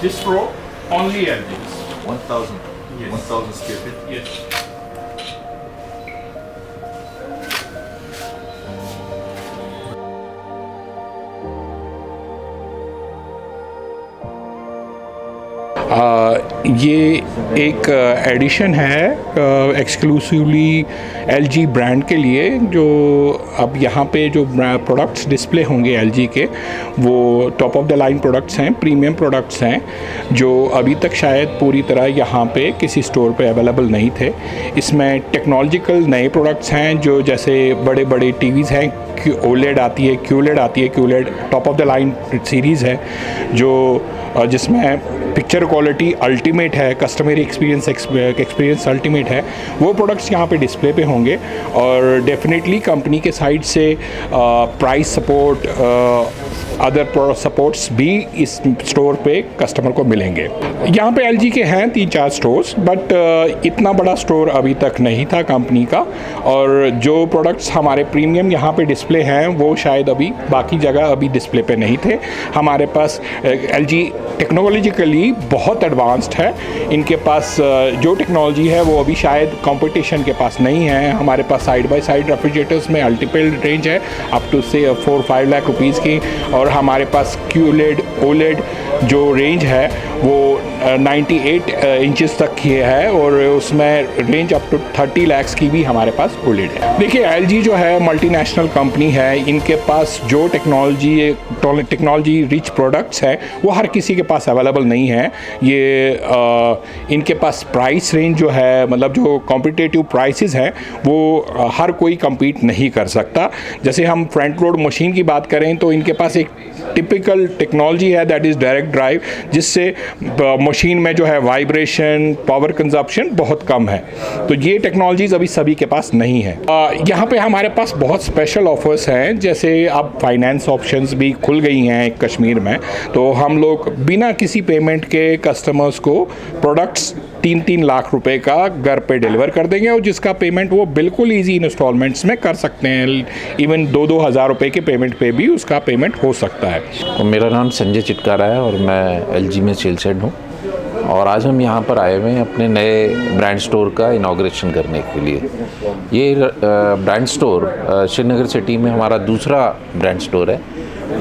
This row only LGs. 1000. Yes. 1000 square feet. Yes. ये एक addition है एक्सक्लूसिवली LG ब्रांड के लिए, जो अब यहाँ पे जो प्रोडक्ट्स डिस्प्ले होंगे LG के, वो top of the line products हैं, प्रीमियम प्रोडक्ट्स हैं, जो अभी तक शायद पूरी तरह यहाँ पे किसी स्टोर पे अवेलेबल नहीं थे। इसमें टेक्नोलॉजिकल नए प्रोडक्ट्स हैं, जो जैसे बड़े बड़े टीवीज़ हैं, OLED आती है, QLED आती है। QLED top of the line series है, जो जिसमें पिक्चर क्वालिटी अल्टीमेट है, कस्टमर एक्सपीरियंस अल्टीमेट है। वो प्रोडक्ट्स यहाँ पे डिस्प्ले पे होंगे और डेफिनेटली कंपनी के साइड से प्राइस सपोर्ट, अदर सपोर्ट्स भी इस स्टोर पे कस्टमर को मिलेंगे। यहाँ पे LG के हैं 3-4 स्टोर्स, बट इतना बड़ा स्टोर अभी तक नहीं था कंपनी का, और जो प्रोडक्ट्स हमारे प्रीमियम यहाँ पे डिस्प्ले हैं वो शायद अभी बाकी जगह अभी डिस्प्ले पे नहीं थे। हमारे पास LG टेक्नोलॉजिकली बहुत एडवांस्ड है। इनके पास जो टेक्नोलॉजी है वो अभी शायद कंपटीशन के पास नहीं है। हमारे पास साइड बाय साइड रेफ्रिजरेटर्स में मल्टीपल रेंज है, अप टू से 4-5 लाख रुपीज़ की, और हमारे पास QLED OLED जो रेंज है वो 98 इंचेस तक की है, और उसमें रेंज अप टू 30 लाख की भी हमारे पास OLED है। देखिए, LG जो है मल्टीनेशनल कंपनी है, इनके पास जो टेक्नोलॉजी रिच प्रोडक्ट्स है वो हर किसी के पास अवेलेबल नहीं है। ये इनके पास प्राइस रेंज जो है, मतलब जो कॉम्पिटिटिव प्राइसेस हैं, वो हर कोई compete नहीं कर सकता। जैसे हम फ्रंट लोड मशीन की बात करें तो इनके पास एक टिपिकल टेक्नोलॉजी है, दैट इज़ डायरेक्ट ड्राइव, जिससे मशीन में जो है वाइब्रेशन, पावर कंजप्शन बहुत कम है। तो ये टेक्नोलॉजीज़ अभी सभी के पास नहीं है। यहाँ पे हमारे पास बहुत स्पेशल ऑफर्स हैं, जैसे अब फाइनेंस ऑप्शंस भी खुल गई हैं कश्मीर में, तो हम लोग बिना किसी पेमेंट के कस्टमर्स को प्रोडक्ट्स 3-3 लाख रुपए का घर पे डिलीवर कर देंगे, और जिसका पेमेंट वो बिल्कुल ईजी इंस्टॉलमेंट्स में कर सकते हैं। इवन 2-2 हज़ार रुपये के पेमेंट पे भी उसका पेमेंट हो सकता है। मेरा नाम संजय चिटकारा है और मैं LG में सेल्स हेड हूँ, और आज हम यहाँ पर आए हुए हैं अपने नए ब्रांड स्टोर का इनॉग्रेशन करने के लिए। ये ब्रांड स्टोर श्रीनगर सिटी में हमारा दूसरा ब्रांड स्टोर है,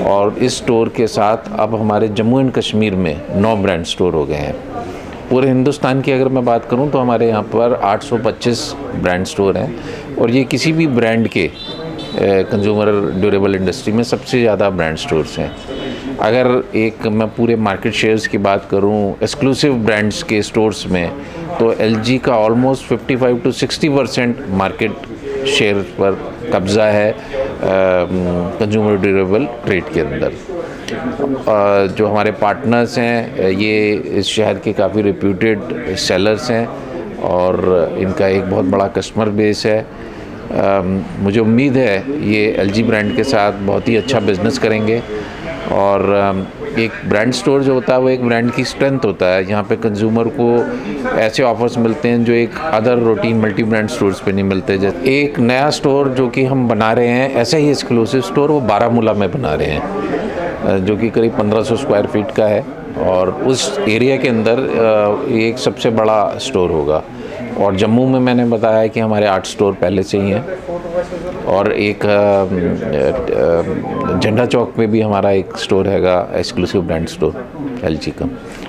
और इस स्टोर के साथ अब हमारे जम्मू एंड कश्मीर में 9 ब्रांड स्टोर हो गए हैं। पूरे हिंदुस्तान की अगर मैं बात करूं तो हमारे यहाँ पर 825 ब्रांड स्टोर हैं, और ये किसी भी ब्रांड के कंज्यूमर ड्यूरेबल इंडस्ट्री में सबसे ज़्यादा ब्रांड स्टोर्स हैं। अगर एक मैं पूरे मार्केट शेयर्स की बात करूं एक्सक्लूसिव ब्रांड्स के स्टोर्स में, तो LG का ऑलमोस्ट 55 to 60% मार्केट शेयर पर कब्ज़ा है कंज्यूमर ड्यूरेबल ट्रेड के अंदर। जो हमारे पार्टनर्स हैं ये इस शहर के काफ़ी रिप्यूटेड सेलर्स हैं, और इनका एक बहुत बड़ा कस्टमर बेस है। मुझे उम्मीद है ये LG ब्रांड के साथ बहुत ही अच्छा बिज़नेस करेंगे, और एक ब्रांड स्टोर जो होता है वो एक ब्रांड की स्ट्रेंथ होता है। यहाँ पे कंज्यूमर को ऐसे ऑफर्स मिलते हैं जो एक other routine multi brand stores पे नहीं मिलते। जैसे एक नया स्टोर जो कि हम बना रहे हैं, ऐसा ही एक्सक्लूसिव स्टोर वो बारामूला में बना रहे हैं, जो कि करीब 1500 स्क्वायर फीट का है, और उस एरिया के अंदर एक सबसे बड़ा स्टोर होगा। और जम्मू में मैंने बताया कि हमारे 8 स्टोर पहले से ही हैं, और एक झंडा चौक पे भी हमारा एक स्टोर हैगा एक्सक्लूसिव ब्रांड स्टोर LG का।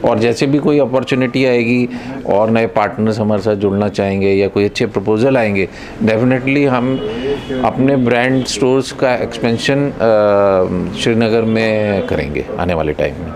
और जैसे भी कोई अपॉर्चुनिटी आएगी और नए पार्टनर्स हमारे साथ जुड़ना चाहेंगे या कोई अच्छे प्रपोजल आएंगे, डेफिनेटली हम अपने ब्रांड स्टोर्स का एक्सपेंशन श्रीनगर में करेंगे आने वाले टाइम में।